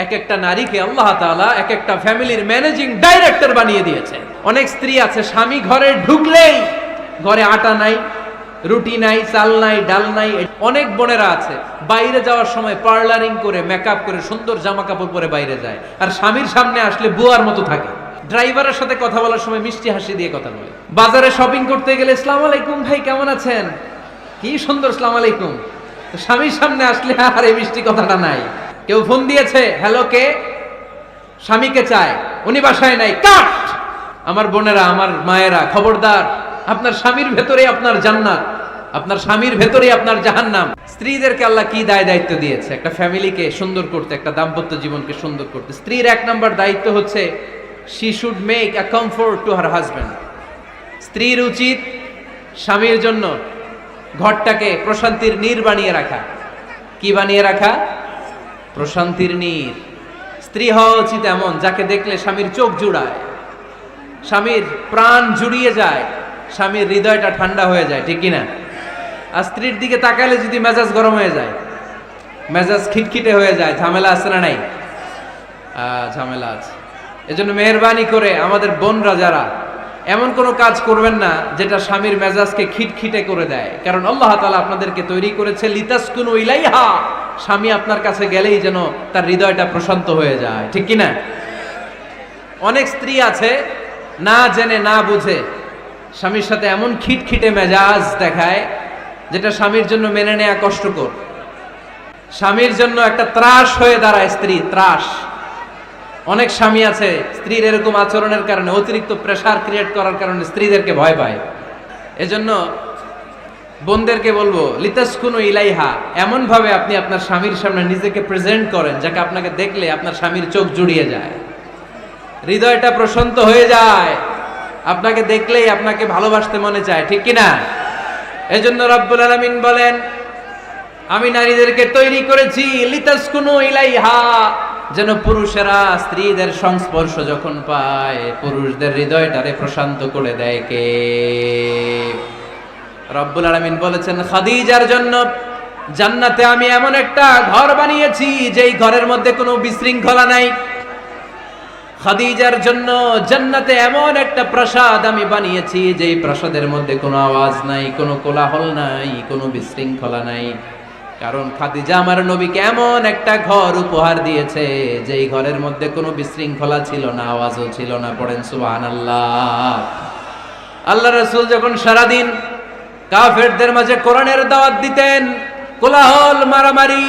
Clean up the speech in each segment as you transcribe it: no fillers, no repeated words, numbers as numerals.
এক একটা নারীকে আল্লাহ তাআলা এক একটা ফ্যামিলির ম্যানেজিং ডাইরেক্টর বানিয়ে দিয়েছে। অনেক স্ত্রী আছে স্বামী ঘরে ঢুকলেই ঘরে আটা নাই, রুটি নাই, চাল নাই, ডাল নাই। অনেক বোনেরা আছে বাইরে যাওয়ার সময় পার্লারিং করে মেকআপ করে সুন্দর জামা কাপড় পরে বাইরে যায়, আর স্বামীর সামনে আসলে বুয়ার মতো থাকে। ড্রাইভারের সাথে কথা বলার সময় মিষ্টি হাসি দিয়ে কথা বলে। বাজারে শপিং করতে গেলে আসসালামু আলাইকুম ভাই কেমন আছেন, কি সুন্দর আসসালামু আলাইকুম। স্বামীর সামনে আসলে আর এই মিষ্টি কথাটা নাই। কেউ ফোন দিয়েছে, হ্যালো কে, স্বামীকে চায়, উনি বাসায় নাই, কাট। আমার বোনেরা, আমার মায়েরা, খবরদার, আপনার স্বামীর ভেতরে আপনার জান্নাত, আপনার স্বামীর ভেতরে আপনার জাহান্নাম। স্ত্রীদেরকে আল্লাহ কি দায়িত্ব দিয়েছে একটা ফ্যামিলিকে সুন্দর করতে, একটা দাম্পত্য জীবনকে সুন্দর করতে। স্ত্রীর এক নম্বর দায়িত্ব হচ্ছে she should make a comfort to her husband. স্ত্রীর উচিত স্বামীর জন্য ঘরটাকে প্রশান্তির নীড় বানিয়ে রাখা। কি বানিয়ে রাখা? প্রশান্তির নীড়। স্ত্রী হওয়া উচিত এমন যাকে দেখলে স্বামীর চোখ জুড়ায়, স্বামীর প্রাণ জুড়িয়ে যায়, স্বামীর হৃদয়টা ঠান্ডা হয়ে যায়, ঠিক কিনা? আর স্ত্রীর দিকে তাকালে যদি মেজাজ গরম হয়ে যায়, মেজাজ খিটখিটে হয়ে যায়, ঝামেলা আছে না নাই? ঝামেলা আছে। এজন্য মেহেরবানি করে আমাদের বোনরা যারা, এমন কোনো কাজ করবেন না যেটা স্বামীর মেজাজকে খিটখিটে করে দেয়। কারণ আল্লাহ তাআলা আপনাদেরকে তৈরি করেছে লিতাসকুনু ইলাইহা, স্বামী আপনার কাছে গেলেই যেন তার হৃদয়টা প্রশান্ত হয়ে যায়, ঠিক কিনা? অনেক স্ত্রী আছে না জেনে না বুঝে স্বামীর সাথে এমন খিটখিটে মেজাজ দেখায় যেটা স্বামীর জন্য মেনে নেওয়া কষ্টকর। স্বামীর জন্য একটা ত্রাস হয়ে দাঁড়ায় স্ত্রী, ত্রাস। অনেক স্বামী আছে স্ত্রীর এরকম আচরণের কারণে, অতিরিক্ত প্রেসার ক্রিয়েট করার কারণে স্ত্রীদেরকে ভয় পায়। এজন্য বোনদেরকে বলবো লিতাসকুনু ইলাইহা, এমন ভাবে আপনি আপনার স্বামীর সামনে নিজেকে প্রেজেন্ট করেন যাকে আপনাকে দেখলে আপনার স্বামীর চোখ জুড়িয়ে যায়, হৃদয়টা প্রশান্ত হয়ে যায়, আপনাকে দেখলেই আপনাকে ভালোবাসতে মনে চায়, ঠিক কিনা? এজন্য রব্বুল আলামিন বলেন আমি নারীদেরকে তৈরি করেছি লিতাসকুনু ইলাইহা, যেন পুরুষেরা স্ত্রীদের সংস্পর্শ যখন পায় পুরুষদের হৃদয়টারে প্রশান্ত করে দেয়। কে? রব্বুল আলামিন বলেছেন খাদিজার জন্য জান্নাতে আমি এমন একটা ঘর বানিয়েছি যেই ঘরের মধ্যে কোনো বিশৃঙ্খলা নাই। খাদিজার জন্য জান্নাতে এমন একটা প্রাসাদ আমি বানিয়েছি যেই প্রাসাদের মধ্যে কোনো আওয়াজ নাই, কোনো কোলাহল নাই, কোনো বিশৃঙ্খলা নাই। কারণ খাদিজা আমার নবীকে এমন একটা ঘর উপহার দিয়েছে যেই ঘরের মধ্যে কোনো বিশৃঙ্খলা ছিল না, আওয়াজও ছিল না। পড়েন সুবহানাল্লাহ। আল্লাহ রাসূল যখন সারাদিন কাফেরদের মাঝে কোরআনের দাওয়াত দিতেন, কোলাহল, মারামারি,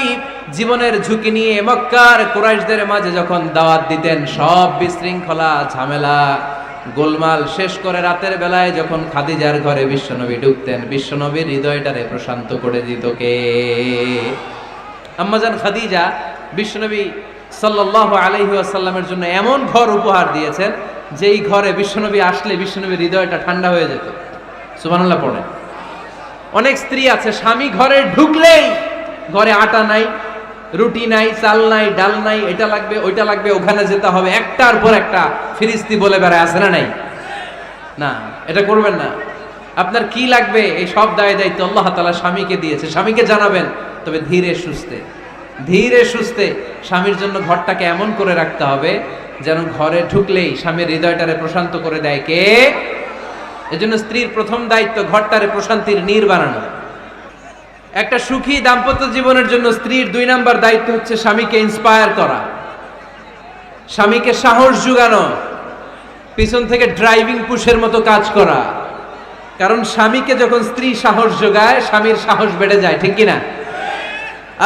জীবনের ঝুঁকি নিয়ে মক্কার কুরাইশদের মাঝে যখন দাওয়াত দিতেন, সব বিশৃঙ্খলা, ঝামেলা, গোলমাল শেষ করে রাতের বেলায় যখন খাদিজার ঘরে বিশ্বনবী ঢুকতেন, বিশ্বনবীর হৃদয়টারে প্রশান্ত করে দিত কে? আম্মাজান খাদিজা বিশ্বনবী সাল্লাল্লাহু আলাইহি ওয়াসাল্লামের জন্য এমন ঘর উপহার দিয়েছেন যেই ঘরে বিশ্বনবী আসলে বিশ্বনবীর হৃদয়টা ঠান্ডা হয়ে যেত। সুবহানাল্লাহ পড়ে। অনেক স্ত্রী আছে স্বামী ঘরে ঢুকলেই ঘরে আটা নাই, রুটি নাই, চাল নাই, ডাল নাই, এটা লাগবে ওইটা লাগবে, ওখানে যেতে হবে, একটার পর একটা ফিরিস্তি বলে বেড়ায়, আছে না নাই? না, এটা করবেন না। আপনার কি লাগবে এই সব দায়িত্ব আল্লাহ তাআলা স্বামীকে দিয়েছে, স্বামীকে জানাবেন। তবে ধীরে সুস্থে, ধীরে সুস্থে স্বামীর জন্য ঘরটাকে এমন করে রাখতে হবে যেন ঘরে ঢুকলেই স্বামীর হৃদয়টারে প্রশান্ত করে দেয় কে? এজন্য স্ত্রীর প্রথম দায়িত্ব ঘরটারে প্রশান্তির নীড় বানানো। একটা সুখী দাম্পত্য জীবনের জন্য স্ত্রীর 2 নাম্বার দায়িত্ব হচ্ছে স্বামীকে ইন্সপায়ার করা, স্বামীকে সাহস জোগানো, পিছন থেকে ড্রাইভিং পুশের মতো কাজ করা। কারণ স্বামীকে যখন স্ত্রী সাহস যোগায়, স্বামীর সাহস বেড়ে যায়, ঠিক কিনা?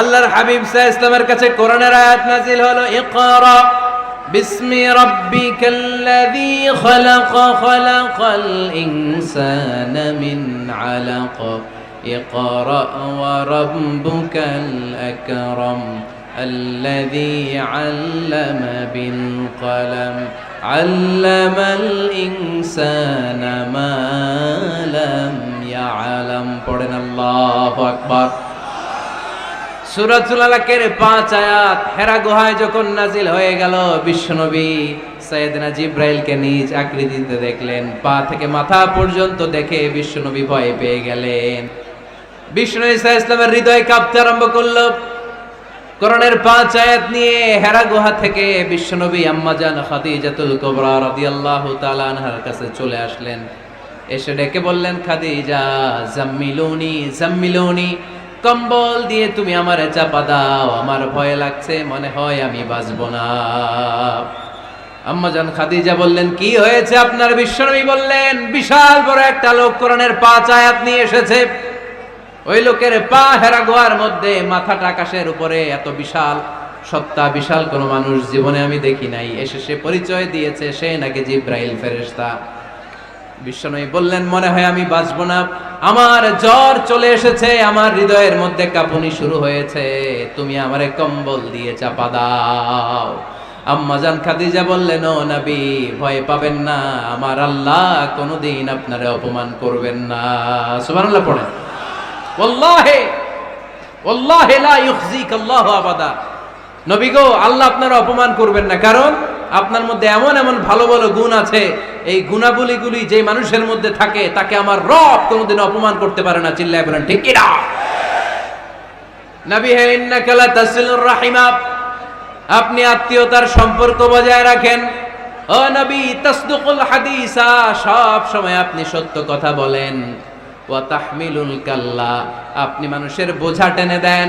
আল্লাহর হাবিব সাল্লাল্লাহু আলাইহি ওয়াসাল্লামের কাছে কোরআনের আয়াত নাযিল হলো, ইকরা বিসমি রাব্বিকাল্লাযী খালাক, খালাকাল ইনসানা মিন আলাক, ইকরা ওয়া রাব্বুকাল আকরাম আল্লাযী আল্লামা বিল কলম আল্লামাল ইনসানা মা লাম ইয়ালাম। পড়েন আল্লাহু আকবার। সূরাতুল আলাকের 5 আয়াত হেরা গুহায় যখন নাজিল হয়ে গেল, বিশ্বনবী সাইয়েদনা জিবরাইলকে নিজ আকৃতিতে দেখলেন, পা থেকে মাথা পর্যন্ত দেখে বিশ্বনবী ভয় পেয়ে গেলেন। বিশ্বনবী সাল্লাল্লাহু আলাইহি ওয়াসাল্লামের হৃদয় কাঁপতে আরম্ভ করলো। কোরআনের 5 আয়াত নিয়ে হেরা গুহা থেকে বিশ্বনবী আম্মাজান খাদিজাতুল কুবরা রাদিয়াল্লাহু তাআলা আনহার কাছে চলে আসলেন। এসে ডেকে বললেন, খাদিজা জাম্মিলুনি জাম্মিলুনি, কম্বল দিয়ে তুমি আমারে চাপা দাও, আমার ভয় লাগছে, মনে হয় আমি বাঁচব না। আম্মাজান খাদিজা বললেন, কি হয়েছে আপনার? বিশ্বনবী বললেন, বিশাল বড় একটা লোক কোরআনের 5 আয়াত নিয়ে এসেছে। ওই লোকের পা হেরা গুহার মধ্যে, মাথাটা আকাশের উপরে, এত বিশাল সত্তা, বিশাল কোন মানুষ জীবনে আমি দেখি নাই। এসে সে পরিচয় দিয়েছে সে নাকি জিব্রাইল ফেরেশতা। বিশ্বনবী বললেন, মনে হয় আমি বাঁচবো না, আমার জ্বর চলে এসেছে, আমার হৃদয়ের মধ্যে কাঁপুনি শুরু হয়েছে, তুমি আমারে কম্বল দিয়ে চাপা দাও। আম্মাজান খাদিজা বললেন, ও নবী, ভয় পাবেন না, আমার আল্লাহ কোনোদিন আপনারে অপমান করবেন না। সুবহানাল্লাহ পড়েন। ওয়াল্লাহি ওয়াল্লাহি লা ইউখজিক আল্লাহু আবাদা। নবী গো, আল্লাহ আপনার অপমান করবেন না, কারণ আপনার মধ্যে এমন এমন ভালো ভালো গুণ আছে, এই গুণাবলীগুলি যে মানুষের মধ্যে থাকে তাকে আমার রব কোনোদিন অপমান করতে পারে না। চিল্লায় বলেন ঠিক কি না? নবী হে, ইন্নাকা লা তাসিলুর রাহিমা, আপনি আত্মীয়তার সম্পর্ক বজায় রাখেন। ও নবী, তাসদুকুল হাদিসা, সব সময় আপনি সত্য কথা বলেন। ওয়া তাহমিলুল কাল্লা, আপনি মানুষের বোঝা টেনে দেন।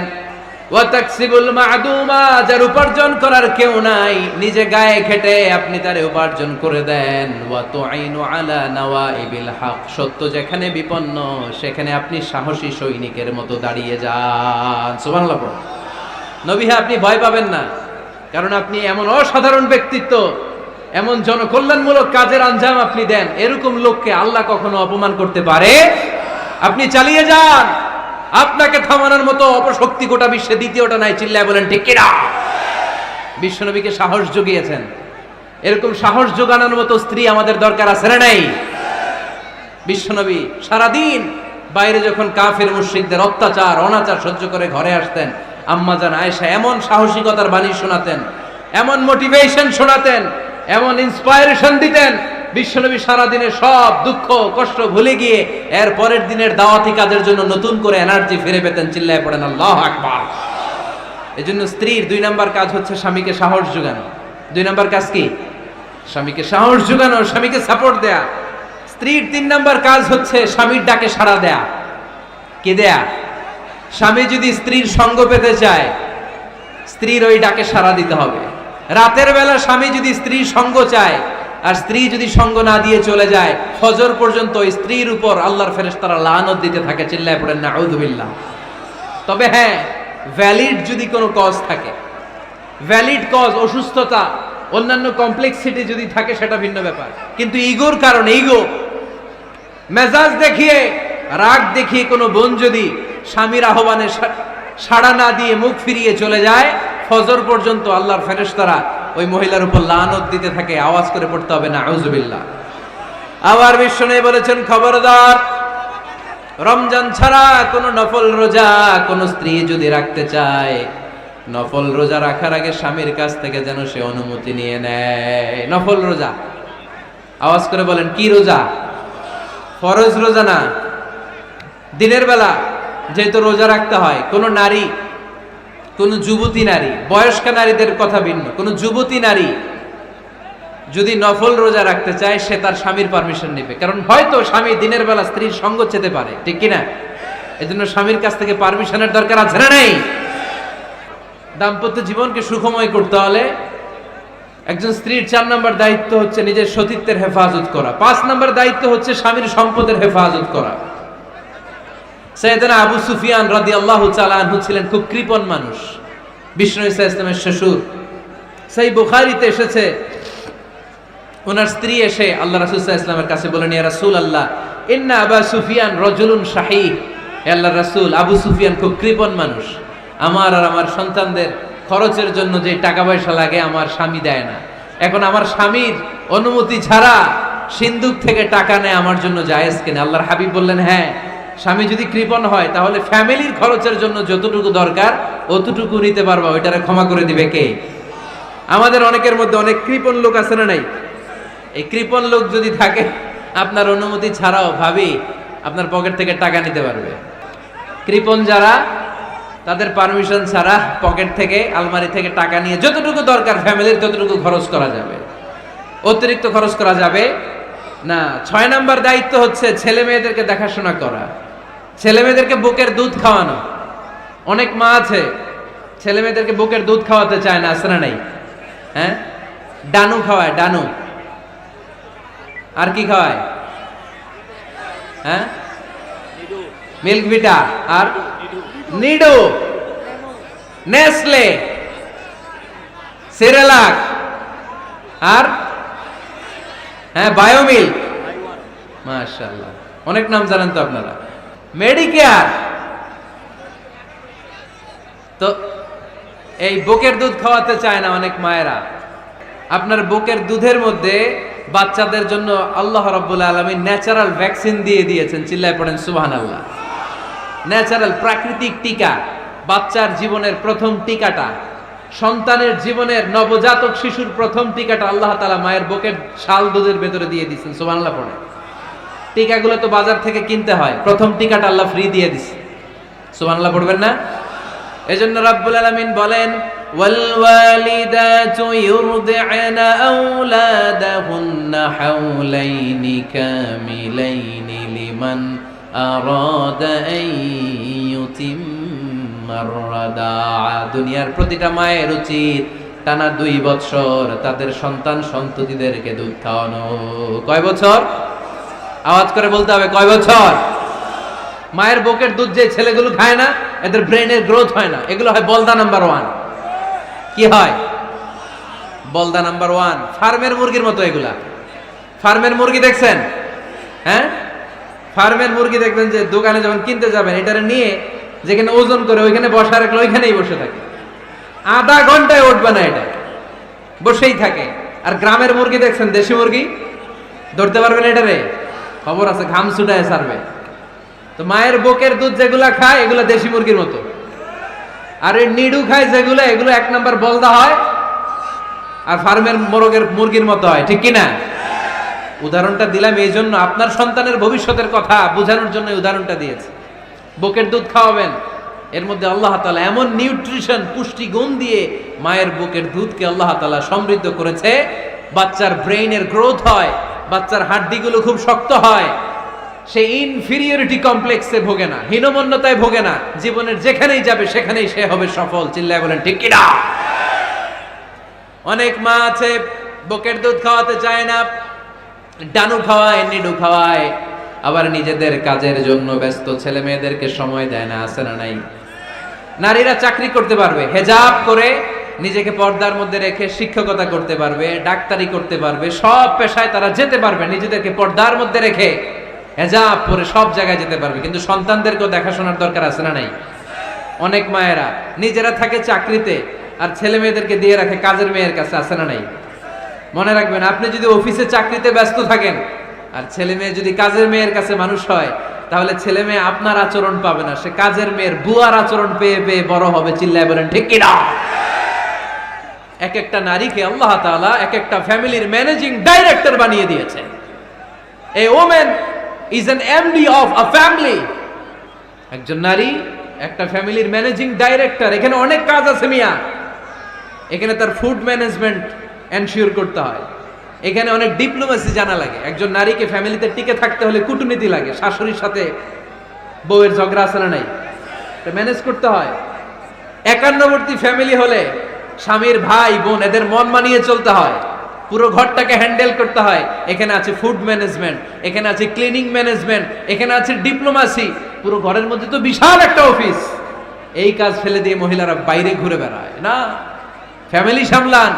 ওয়া তাকসিবুল মা'দুমা, যার উপার্জন করার কেউ নাই, নিজে গায়ে খেটে আপনি তারে উপার্জন করে দেন। ওয়া তুঈনু আলা নাওয়াইবিল হক, সত্য যেখানে বিপন্ন সেখানে আপনি সাহসী সৈনিকের মতো দাঁড়িয়ে যান। সুবহানাল্লাহ। নবী হ্যাঁ, আপনি ভয় পাবেন না, কারণ আপনি এমন অসাধারণ ব্যক্তিত্ব, এমন জনকল্যাণমূলক কাজের আঞ্জাম আপনি দেন, এরকম লোককে আল্লাহ কখনো অপমান করতে পারে? আপনি চালিয়ে যান, আপনাকে থামানোর মতো অপশক্তি গোটা বিশ্বে দ্বিতীয়টা নাই। চিল্লায় বলেন ঠিক কি না? বিশ্বনবীকে সাহস জুগিয়েছেন, এরকম সাহস জোগানোর মতো স্ত্রী আমাদের দরকার আছে না নাই? বিশ্বনবী সারাদিন বাইরে যখন কাফের মুশরিকদের অত্যাচার অনাচার সহ্য করে ঘরে আসতেন, আম্মাজান আয়েশা এমন সাহসিকতার বাণী শোনাতেন, এমন মোটিভেশন শোনাতেন, এমন ইন্সপায়ারেশন দিতেন, বিশ্বনবী সারাদিনের সব দুঃখ কষ্ট ভুলে গিয়ে এর পরের দিনের দাওয়াতি কাজের জন্য নতুন করে এনার্জি ফিরে পেতেন। চিল্লায় পড়েন আল্লাহু আকবার। এজন্য স্ত্রীর 2 নাম্বার কাজ হচ্ছে স্বামীকে সাহস যোগানো। 2 নাম্বার কাজ কি? স্বামীকে সাহস যোগানো, স্বামীকে সাপোর্ট দেয়া। স্ত্রীর 3 নাম্বার কাজ হচ্ছে স্বামীর ডাকে সাড়া দেয়া। কি দেয়া? স্বামী যদি স্ত্রীর সঙ্গ পেতে চায়, স্ত্রীর ওই ডাকে সাড়া দিতে হবে। রাতের বেলা স্বামী যদি স্ত্রীর সঙ্গ চায়, আর স্ত্রী যদি সঙ্গ না দিয়ে চলে যায়, ফজর পর্যন্ত স্ত্রীর উপর আল্লাহর ফেরেশতারা লানত দিতে থাকে। চিল্লায় পড়েন নাউযু বিল্লাহ। তবে হ্যাঁ, ভ্যালিড যদি কোনো কজ থাকে, ভ্যালিড কজ, অসুস্থতা, অন্যান্য কমপ্লেক্সিটি যদি থাকে সেটা ভিন্ন ব্যাপার। কিন্তু ইগোর কারণে, ইগো, মেজাজ দেখিয়ে, রাগ দেখিয়ে কোনো বোন যদি স্বামীর আহ্বানে সাড়া না দিয়ে মুখ ফিরিয়ে চলে যায়, ফজর পর্যন্ত আল্লাহর ফেরেশতারা ওই মহিলার উপর লানত দিতে থাকে। আওয়াজ করে পড়তে হবে নাউযু বিল্লাহ। আবার বিশ্বনবী বলেছেন, খবরদার, রমজান ছাড়া কোন নফল রোজা কোন স্ত্রী যদি রাখতে চায়, নফল রোজা রাখার আগে স্বামীর কাছ থেকে যেন সে অনুমতি নিয়ে নেয়। নফল রোজা, আওয়াজ করে বলেন কি রোজা? ফরজ রোজা না। দিনের বেলা যেহেতু রোজা রাখতে হয়, কোন নারী, কোন যুবতী নারী, বয়স্ক নারীদের কথা ভিন্ন, কোন যুবতী নারী যদি নফল রোজা রাখতে চায়, সে তার স্বামীর পারমিশন নেবে। কারণ হয়তো স্বামী দিনের বেলা স্ত্রীর সঙ্গ চেতে পারে, ঠিক কিনা? এজন্য স্বামীর কাছ থেকে পারমিশনের দরকার আছে না নাই? দাম্পত্য জীবনকে সুখময় করতে হলে একজন স্ত্রীর 4 নম্বর দায়িত্ব হচ্ছে নিজের সতীত্বের হেফাজত করা। 5 নম্বর দায়িত্ব হচ্ছে স্বামীর সম্পদের হেফাজত করা। সাইয়েদনা আবু সুফিয়ান রাদিয়াল্লাহু তাআলা আনহু ছিলেন খুব কৃপণ মানুষ, বিষ্ণু ঈসা ইসলামের শ্বশুর। সেই বুখারীতে এসেছে, ওনার স্ত্রী এসে আল্লাহ রাসূল সাল্লাল্লাহু আলাইহি ওয়াসাল্লামের কাছে বলেন, ইয়া রাসূলুল্লাহ, ইন্না আবা সুফিয়ান রাজুলুন শাহী। হে আল্লাহর রাসূল, আবু সুফিয়ান খুব কৃপণ মানুষ, আমার আর আমার সন্তানদের খরচের জন্য যে টাকা পয়সা লাগে আমার স্বামী দেয় না। এখন আমার স্বামীর অনুমতি ছাড়া সিন্দুক থেকে টাকা নেয় আমার জন্য জায়েজ কিনা? আল্লাহর হাবিব বললেন, হ্যাঁ, স্বামী যদি কৃপণ হয় তাহলে ফ্যামিলির খরচের জন্য যতটুকু দরকার অতটুকু নিতে পারবা, ওইটারে ক্ষমা করে দিবে কে? আমাদের অনেকের মধ্যে অনেক কৃপণ লোক আছে না নাই? এই কৃপণ লোক যদি থাকে, আপনার অনুমতি ছাড়াও ভাবি আপনার পকেট থেকে টাকা নিতে পারবে। কৃপণ যারা তাদের পারমিশন ছাড়া পকেট থেকে আলমারি থেকে টাকা নিয়ে যতটুকু দরকার ফ্যামিলির ততটুকু খরচ করা যাবে, অতিরিক্ত খরচ করা যাবে না। 6 নাম্বার দায়িত্ব হচ্ছে ছেলে মেয়েদেরকে দেখাশোনা করা, ছেলে মেয়েদেরকে বুকের দুধ খাওয়ানো। অনেক মা আছে ছেলে মেয়েদেরকে বুকের দুধ খাওয়াতে চায় না, আছে না নাই? হ্যাঁ, ডানু খাওয়ায়, ডানু। আর কি খাওয়ায়? হ্যাঁ, মিল্ক ভিটা আর নিডো, নেসলে, সেরেলাক আর হ্যাঁ বায়োমিল। মাশাআল্লাহ, অনেক নাম জানেন তো আপনারা। মেডিকেয়ার। তো এই বুকের দুধ খাওয়াতে চায় না অনেক মায়েরা। আপনার বুকের দুধের মধ্যে বাচ্চাদের জন্য আল্লাহ রাব্বুল আলামিন ন্যাচারাল ভ্যাকসিন দিয়ে দিয়েছেন। চিল্লায় পড়েন সুবহানাল্লাহ। ন্যাচারাল, প্রাকৃতিক টিকা। বাচ্চার জীবনের প্রথম টিকাটা, সন্তানের জীবনের নবজাতক শিশুর প্রথম টিকাটা আল্লাহ তাআলা মায়ের বুকের শাল দুধের ভেতরে দিয়ে দিয়েছেন। সুবহানাল্লাহ পড়ে। টিকাগুলো তো বাজার থেকে কিনতে হয়, প্রথম টিকাটা আল্লাহ ফ্রি দিয়ে দিয়েছে। সুবহানাল্লাহ পড়বেন না? এজন্য রাব্বুল আলামিন বলেন, ওয়াল ওয়ালিদাতু ইউরদি'না আওলাদাহুন্না হাওলাইনি কামিলাইনি লিমান আরাদা আন ইউতিম্মার রাদা'a। দুনিয়ার প্রতিটা মায়ের উচিত টানা 2 বছর তাদের সন্তান সন্ততিদেরকে দুধ খাওয়ানো। কয় বছর? আওয়াজ করে বলতে হবে, কয় বছর? মায়ের বুকের দুধ যে ছেলেগুলো খায় না, এদের ব্রেনের গ্রোথ হয় না। এগুলো হয় বলদা নাম্বার 1। কি হয়? বলদা নাম্বার 1। ফার্মের মুরগির মতো এগুলা। ফার্মের মুরগি দেখছেন? হ্যাঁ, ফার্মের মুরগি দেখবেন যে দোকানে যখন কিনতে যাবেন, এটারে নিয়ে যেখানে ওজন করে ওইখানে বসা রাখলে ওইখানেই বসে থাকে, আধা ঘন্টায় উঠবে না, এটা বসেই থাকে। আর গ্রামের মুরগি দেখছেন, দেশি মুরগি, ধরতে পারবেন এটারে? খবর আছে, ঘাম ছুটায় ছাড়বে। তো মায়ের বুকের দুধ যেগুলা খায় এগুলা দেশি মুরগির মতো, আর এই নিডু খায় যেগুলো, এগুলো 1 নাম্বার বলদা হয় আর ফার্মের মুরগির মতো হয়। ঠিক কিনা? উদাহরণটা দিলাম এই জন্য, আপনার সন্তানের ভবিষ্যতের কথা বোঝানোর জন্য উদাহরণটা দিয়েছি। বুকের দুধ খাওয়াবেন, এর মধ্যে আল্লাহ তাআলা এমন নিউট্রিশন, পুষ্টি গুণ দিয়ে মায়ের বুকের দুধকে আল্লাহ তাআলা সমৃদ্ধ করেছে। বাচ্চার ব্রেইনের গ্রোথ হয়, বাচ্চার হাড্ডিগুলো খুব শক্ত হয়, সে ইনফিরিয়রিটি কমপ্লেক্সে ভোগে না, হীনমন্যতায় ভোগে না। জীবনের যেখানেই যাবে সেখানেই সে হবে সফল। চিল্লায় বলেন ঠিক কিনা? অনেক মা আছে বুকের দুধ খাওয়াতে চায় না, ডানু খাওয়ায়, নিডু খাওয়ায়, আবার নিজেদের কাজের জন্য ব্যস্ত, ছেলে মেয়েদেরকে সময় দেয় না। আছে না নাই? নারীরা চাকরি করতে পারবে, হেজাব করে নিজেকে পর্দার মধ্যে রেখে শিক্ষকতা করতে পারবে, ডাক্তারি করতে পারবে, সব পেশায় তারা যেতে পারবে, নিজেদেরকে পর্দার মধ্যে রেখে হেজাব পরে সব জায়গায় যেতে পারবে। কিন্তু সন্তানদেরকেও দেখাশোনার দরকার আছে না নাই? অনেক মায়েরা নিজেরা থাকে চাকরিতে আর ছেলে মেয়েদেরকে দিয়ে রাখে কাজের মেয়ের কাছে। আছে না নাই? মনে রাখবেন, আপনি যদি অফিসে চাকরিতে ব্যস্ত থাকেন আর ছেলে মেয়ে যদি কাজের মেয়ের কাছে মানুষ হয়, তাহলে ছেলে মেয়ে আপনার আচরণ পাবে না, সে কাজের মেয়ের বুয়ার আচরণ পেয়ে পেয়ে বড় হবে। চিল্লায় বলেন ঠিক কিনা? এক একটা নারীকে আল্লাহ তাআলা এক একটা ফ্যামিলির ম্যানেজিং ডাইরেক্টর বানিয়ে দিয়েছে। A woman is an MD of a family. একজন নারী একটা ফ্যামিলির ম্যানেজিং ডাইরেক্টর। এখানে অনেক কাজ আছে মিয়া। এখানে তার ফুড ম্যানেজমেন্ট এনশিওর করতে হয়, এখানে অনেক ডিপ্লোমেসি জানা লাগে। একজন নারীকে ফ্যামিলিতে টিকে থাকতে হলে কূটনীতি লাগে, শাশুড়ির সাথে বউয়ের ঝগড়া আছে না নাই, এটা ম্যানেজ করতে হয়। একান্নবর্তী ফ্যামিলি হলে স্বামীর ভাই বোন এদের মন মানিয়ে চলতে হয়, পুরো ঘরটাকে হ্যান্ডেল করতে হয়। এখানে আছে ফুড ম্যানেজমেন্ট, এখানে আছে ক্লিনিং ম্যানেজমেন্ট, এখানে আছে ডিপ্লোমাসি। পুরো ঘরের মধ্যে তো বিশাল একটা অফিস। এই কাজ ফেলে দিয়ে মহিলারা বাইরে ঘুরে বেড়ায় না। ফ্যামিলি সামলান।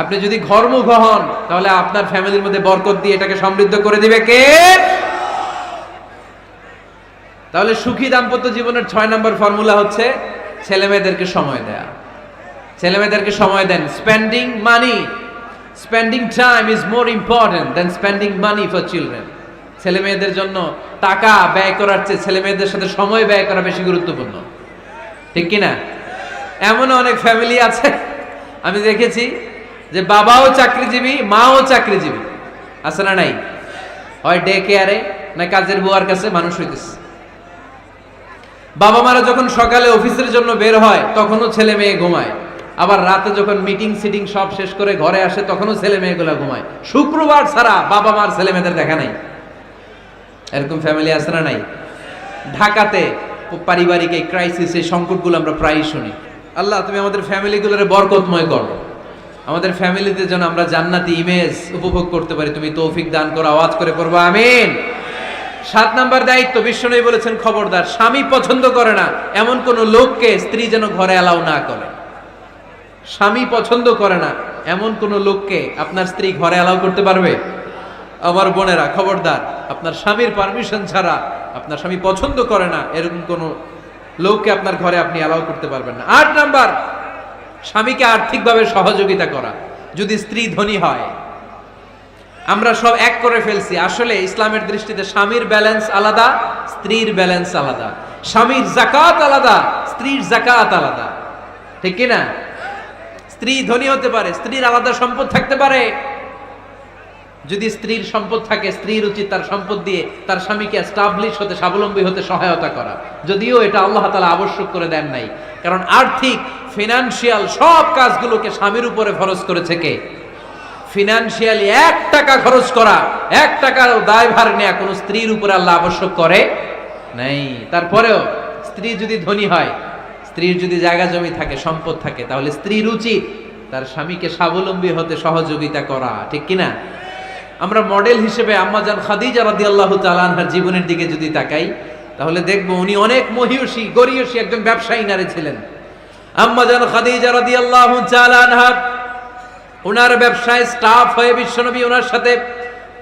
আপনি যদি ঘরমুখ হন তাহলে আপনার ফ্যামিলির মধ্যে বরকত দিয়ে এটাকে সমৃদ্ধ করে দিবে কে? তাহলে সুখী দাম্পত্য জীবনের 6 নম্বর ফর্মুলা হচ্ছে ছেলে মেয়েদেরকে সময় দেয়া। ছেলে মেয়েদেরকে সময় দেন। Spending money, spending time is more important than spending money for children. ছেলে মেয়েদের জন্য টাকা ব্যয় করার চেয়ে ছেলে মেয়েদের সাথে সময় ব্যয় করা বেশি গুরুত্বপূর্ণ। ঠিক কিনা? এমন অনেক ফ্যামিলি আছে আমি দেখেছি যে বাবাও চাকরিজীবী, মাও চাকরিজীবী। আছে না নাই? হয় ডে কেয়ারে না কাজের বুয়ার কাছে মানুষ হইতেছে। বাবা মারা যখন সকালে অফিসের জন্য বের হয় তখনও ছেলে মেয়ে ঘুমায়, আবার রাতে যখন মিটিং সিটিং সব শেষ করে ঘরে আসে তখনও ছেলে মেয়েগুলো ঘুমায়। শুক্রবার ছাড়া বাবা মার ছেলে মেয়েদের দেখা নাই। এরকম ফ্যামিলি আছে না নাই? ঢাকাতে পারিবারিক এই ক্রাইসিস, এই সংকটগুলো আমরা প্রায়ই শুনি। আল্লাহ তুমি আমাদের ফ্যামিলিগুলোর বরকতময় করো, আমাদের ফ্যামিলিতে যেন আমরা জান্নাতি ইমেজ উপভোগ করতে পারি, তুমি তৌফিক দান করো। আওয়াজ করে পড়বো আমিন। 7 নাম্বার দায়িত্ব, বিশ্বনবী বলেছেন খবরদার, স্বামী পছন্দ করে না এমন কোন লোককে স্ত্রী যেন ঘরে অ্যালাউ না করে। স্বামী পছন্দ করে না এমন কোন লোককে আপনার স্ত্রী ঘরে অ্যালাউ করতে পারবে? আমার বোনেরা খবরদার, আপনার স্বামীর পারমিশন ছাড়া, আপনার স্বামী পছন্দ করে না এরকম কোন লোককে আপনার ঘরে আপনি অ্যালাউ করতে পারবেন না। 8 নাম্বার, স্বামীকে আর্থিকভাবে সহযোগিতা করা। যদি স্ত্রী ধনী হয়, আমরা সব এক করে ফেলছি, আসলে ইসলামের দৃষ্টিতে স্বামীর ব্যালেন্স আলাদা, স্ত্রীর ব্যালেন্স আলাদা। স্বামীর যাকাত আলাদা, স্ত্রীর যাকাত আলাদা, ঠিক কি না? স্ত্রী ধনী হতে পারে, স্ত্রীর আলাদা সম্পদ থাকতে পারে। যদি স্ত্রীর সম্পদ থাকে, স্ত্রীর উচিত তার সম্পদ দিয়ে তার স্বামীকে এস্টাবলিশ হতে, স্বাবলম্বী হতে সহায়তা করা। যদিও এটা আল্লাহ তাআলা আবশ্যক করে দেন নাই, কারণ আর্থিক ফিনান্সিয়াল সব কাজগুলোকে স্বামীর উপরে ফরজ করেছে কে? ফিনান্সিয়ালি 1 টাকা খরচ করা, 1 টাকার দায়ভার নেওয়া কোন স্ত্রীর উপরে আল্লাহ আবশ্যক করে নাই। তারপরেও স্ত্রী যদি ধনী হয়, স্ত্রীর যদি জায়গা জমি থাকে, সম্পদ থাকে, তাহলে স্ত্রীর উচিত তার স্বামীকে স্বাবলম্বী হতে সহযোগিতা করা, ঠিক কিনা? আমরা মডেল হিসেবে আম্মাজান খাদিজা রাদিয়াল্লাহু তাআলা আনহার জীবনের দিকে যদি তাকাই, তাহলে দেখব উনি অনেক মহিয়সী গরিয়সী একজন ব্যবসায়ী নারী ছিলেন। আম্মাজান খাদিজা রাদিয়াল্লাহু তাআলা আনহা ওনার ব্যবসায় স্টাফ হয়ে বিশ্বনবী ওনার সাথে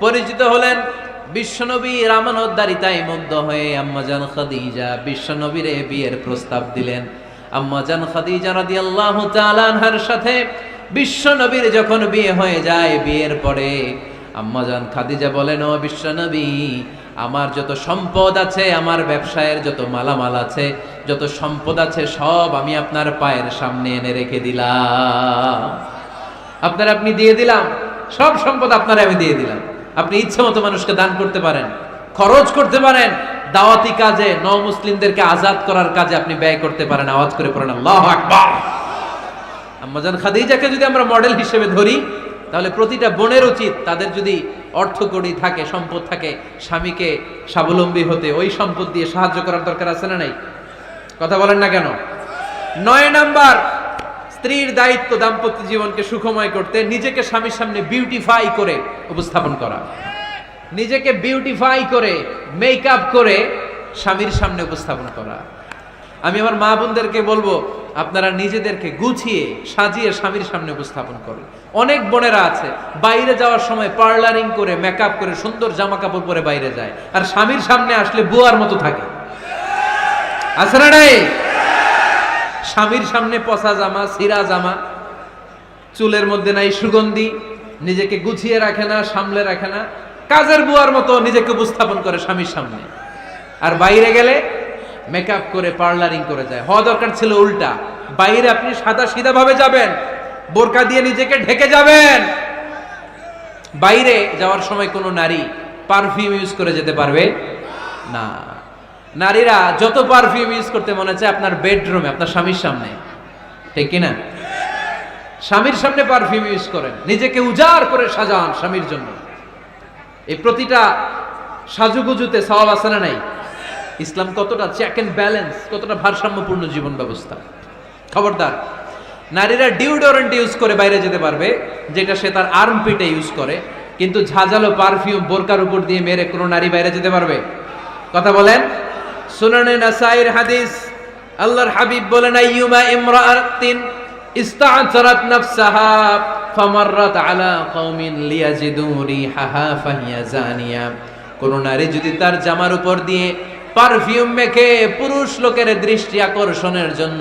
পরিচিত হলেন। বিশ্বনবীর আমানতদারিতায় মুগ্ধ হয়ে আম্মাজান খাদিজা বিশ্বনবীর বিয়ের প্রস্তাব দিলেন। আম্মাজান খাদিজা রাদিয়াল্লাহু তাআলা আনহার সাথে বিশ্বনবীর যখন বিয়ে হয়ে যায়, বিয়ের পরে আম্মাজান খাদিজা বলেন, ও বিশ্বনবী, আমার যত সম্পদ আছে, আমার ব্যবসায়ের যত মালামাল আছে, যত সম্পদ আছে, সব আমি আপনার পায়ের সামনে এনে রেখে দিলাম। আপনি দিয়ে দিলাম, সব সম্পদ আপনারে আমি দিয়ে দিলাম। আপনি ইচ্ছে মতো মানুষকে দান করতে পারেন, খরচ করতে পারেন, দাওয়াতি কাজে, মুসলিমদেরকে আজাদ করার কাজে আপনি ব্যয় করতে পারেন। আওয়াজ করে পড়েন আল্লাহু আকবার। আম্মাজান খাদিজাকে যদি আমরা মডেল হিসেবে ধরি, তাহলে প্রতিটা বোনের উচিত তাদের যদি অর্থকড়ি থাকে, সম্পদ থাকে, স্বামীকে স্বাবলম্বী হতে ওই সম্পদ দিয়ে সাহায্য করার দরকার আছে না নাই? কথা বলেন না কেন? 9 নাম্বার, স্ত্রীর দায়িত্ব দাম্পত্য জীবনকে সুখময় করতে নিজেকে স্বামীর সামনে বিউটিফাই করে উপস্থাপন করা। নিজেকে বিউটিফাই করে, মেকআপ করে স্বামীর সামনে উপস্থাপন করা। আমি আমার মা বোনদেরকে বলবো, আপনারা নিজেদেরকে গুছিয়ে সাজিয়ে স্বামীর সামনে উপস্থাপন করুন। অনেক বোনেরা আছে বাইরে যাওয়ার সময় পার্লারিং করে, মেকআপ করে, সুন্দর জামা কাপড় পরে বাইরে যায়, আর স্বামীর সামনে আসলে বুয়ার মতো থাকে। আছে না নাই? স্বামীর সামনে পচা জামা, ছিঁড়া জামা, চুলের মধ্যে নাই সুগন্ধি, নিজেকে গুছিয়ে রাখে না, সামলে রাখে না, কাজের বুয়ার মতো নিজেকে উপস্থাপন করে স্বামীর সামনে। আর বাইরে গেলে মেকআপ করে, পার্লারিং করে যায়। হওয়া দরকার ছিল উল্টা, বাইরে আপনি সাদা সিধা ভাবে যাবেন, বোরকা দিয়ে নিজেকে ঢেকে যাবেন। বাইরে যাওয়ার সময় কোনো নারী পারফিউম ইউজ করে যেতে পারবে না। নারীরা যত পারফিউম ইউজ করতে মনে চায় আপনার বেডরুমে, আপনার স্বামীর সামনে, ঠিক কিনা? স্বামীর সামনে পারফিউম ইউজ করেন, নিজেকে উজাড় করে সাজান স্বামীর জন্য। এই প্রতিটা সাজুগুজুতে সওয়াব আছে না নাই? ইসলাম কতটা চেক এন্ড ব্যালেন্স, কতটা ভারসাম্যপূর্ণ জীবন ব্যবস্থা। খবরদার, নারীরা ডিওডোরেন্ট ইউজ করে বাইরে যেতে পারবে, যেটা সে তার আর্মপিটে ইউজ করে, কিন্তু ঝাঁঝালো পারফিউম বোরকার উপর দিয়ে মেরে কোনো নারী বাইরে যেতে পারবে? কথা বলেন। সুনানে নাসাইর হাদিস, আল্লাহর হাবিব বলেন, আইয়ুমা ইমরাআতিন ইস্তা'তারাত নাফসাহা ফামাররাত আলা কওমিন লিয়াজিদু রিহাহা ফাহিয়া জানিয়া। কোন নারী যদি তার জামার উপর দিয়ে পারফিউম মেখে পুরুষ লোকের দৃষ্টি আকর্ষণের জন্য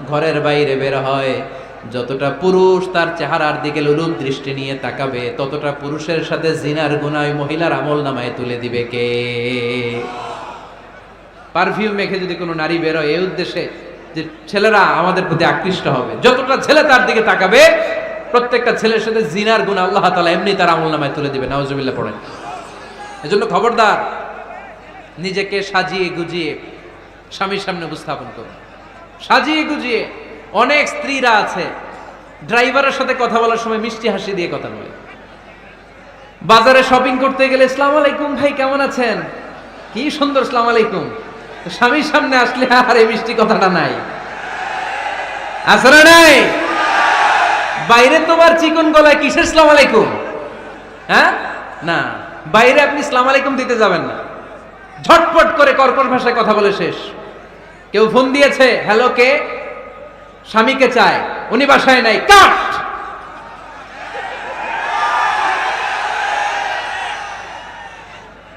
ঘরের বাইরে বের হয়, যতটা পুরুষ তার চেহারার দিকে লোলুপ দৃষ্টি নিয়ে তাকাবে, ততটা পুরুষের সাথে জিনার গুনাহ মহিলার আমলনামায় তুলে দিবে কে? পারফিউম মেখে যদি কোনো নারী বের হয় এই উদ্দেশ্যে যে ছেলেরা আমাদের প্রতি আকৃষ্ট হবে, যতটা ছেলে তার দিকে তাকাবে, প্রত্যেকটা ছেলের সাথে জিনার গুনাহ আল্লাহ তাআলা এমনি তার আমলনামায় তুলে দিবে। নাউজুবিল্লাহ পড়েন। এজন্য খবরদার, নিজেকে সাজিয়ে গুজিয়ে স্বামীর সামনে উপস্থাপন করুন, সাজিয়ে গুজিয়ে। অনেক স্ত্রীরা আছে ড্রাইভারের সাথে কথা বলার সময় মিষ্টি হাসি দিয়ে কথা বলে। বাজারে শপিং করতে গেলে আসসালামু আলাইকুম ভাই কেমন আছেন, কি সুন্দর আসসালামু আলাইকুম। স্বামীর সামনে আসলে আর এই মিষ্টি কথাটা নাই, আসলে নাই। বাইরে তোমার চিকন গলায় কিসের আসসালামু আলাইকুম, হ্যাঁ না, বাইরে আপনি আসসালামু আলাইকুম দিতে যাবেন না, ঝটপট করে কর্কশ ভাষায় কথা বলে শেষ। কেউ ফোন দিয়েছে, হ্যালো কে, স্বামীকে চায়, উনি বাসায় নাই, কাট।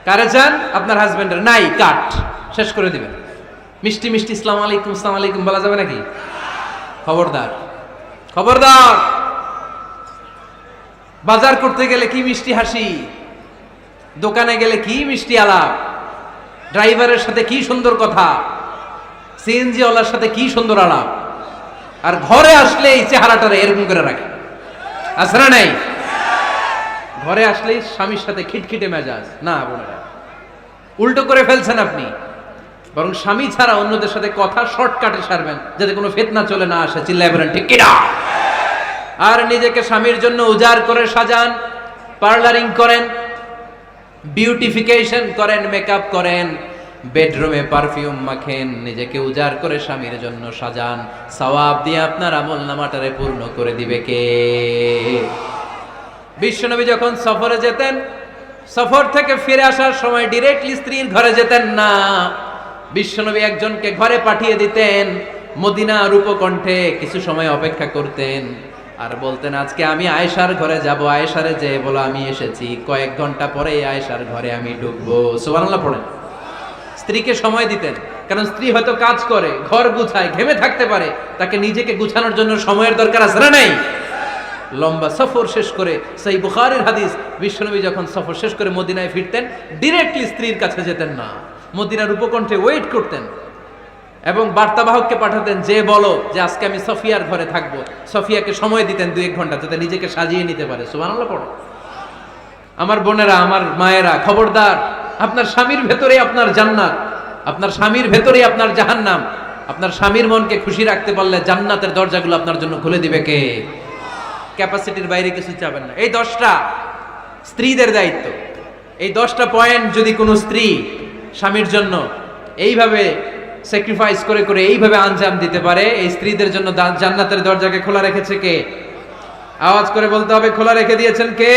কারে চান, আপনার হাজবেন্ডের, নাই, কাট, শেষ করে দিবেন। মিষ্টি মিষ্টি আসসালামু আলাইকুম আসসালামু আলাইকুম বলা যাবে নাকি? খবরদার, খবরদার। বাজার করতে গেলে কি মিষ্টি হাসি, দোকানে গেলে কি মিষ্টি আলাপ, ড্রাইভারের সাথে কি সুন্দর কথা, সিএনজি ওয়ালার সাথে কি সুন্দর আলাপ, আর ঘরে আসলে এই চেহারাটারে এরকম করে রাখে, আছে না নাই? ঘরে আসলেই স্বামীর সাথে খিটখিটে মেজাজ, না বোনেরা, উল্টো করে ফেলছেন আপনি। বরং স্বামী ছাড়া অন্যদের সাথে কথা শর্টকাটে সারবেন, যাতে কোনো ফিতনা চলে না আসে। চিল্লায় বলেন ঠিক কিনা? আর নিজেকে স্বামীর জন্য উজাড় করে সাজান, পার্লারিং করেন, বিউটিফিকেশন করেন, মেকআপ করেন, বেডরুমে পারফিউম মাখেন, নিজেকে উজাড় করে স্বামীর জন্য সাজান। সওয়াব দিয়ে আপনার আমল নামাটারে পূর্ণ করে দিবে কে? বিশ্বনবী যখন সফরে যেতেন, সফর থেকে ফিরে আসার সময় ডিরেক্টলি স্ত্রীর ঘরে যেতেন না। বিশ্বনবী একজনকে ঘরে পাঠিয়ে দিতেন, মদিনা রূপকণ্ঠে কিছু সময় অপেক্ষা করতেন, আর বলতেন আজকে আমি আয়েশার ঘরে যাব, আয়েশারে যে বলো আমি এসেছি, কয়েক ঘন্টা পরে আয়েশার ঘরে আমি ঢুকবো। সুবহানাল্লাহ পড়েন। স্ত্রীকে সময় দিতেন, কারণ স্ত্রী হয়তো কাজ করে, ঘর গুছায়, ঘেমে থাকতে পারে, তাকে নিজেকে গুছানোর জন্য সময়ের দরকার আছে না নাই? লম্বা সফর শেষ করে, সেই বুখারীর হাদিস, বিশ্বনবী যখন সফর শেষ করে মদিনায় ফিরতেন, ডিরেক্টলি স্ত্রীর কাছে যেতেন না, মদিনার উপকণ্ঠে ওয়েট করতেন এবং বার্তাবাহককে পাঠাতেন, যে বলো যে আজকে আমি সফিয়ার ঘরে থাকবো। সফিয়াকে সময় দিতেন 2-1 ঘন্টা, যাতে নিজেকে সাজিয়ে নিতে পারে। সুবহানাল্লাহ পড়ো। আমার বোনেরা, আমার মায়েরা, খবরদার, আপনার স্বামীর ভেতরে আপনার জান্নাত, আপনার স্বামীর ভেতরে আপনার জাহান্নাম। আপনার স্বামীর মনকে খুশি রাখতে পারলে জান্নাতের দরজাগুলো আপনার জন্য খুলে দিবে কে? ক্যাপাসিটির বাইরে কিছু চাবেন না। এই 10টা স্ত্রীদের দায়িত্ব। এই 10টা পয়েন্ট যদি কোনো স্ত্রী স্বামীর জন্য এইভাবে স্যাক্রিফাইস করে করে এইভাবে আঞ্জাম দিতে পারে, এই স্ত্রীদের জন্য জান্নাতের দরজাকে খোলা রেখেছে কে? আওয়াজ করে বলতে হবে, খোলা রেখে দিয়েছেন কে?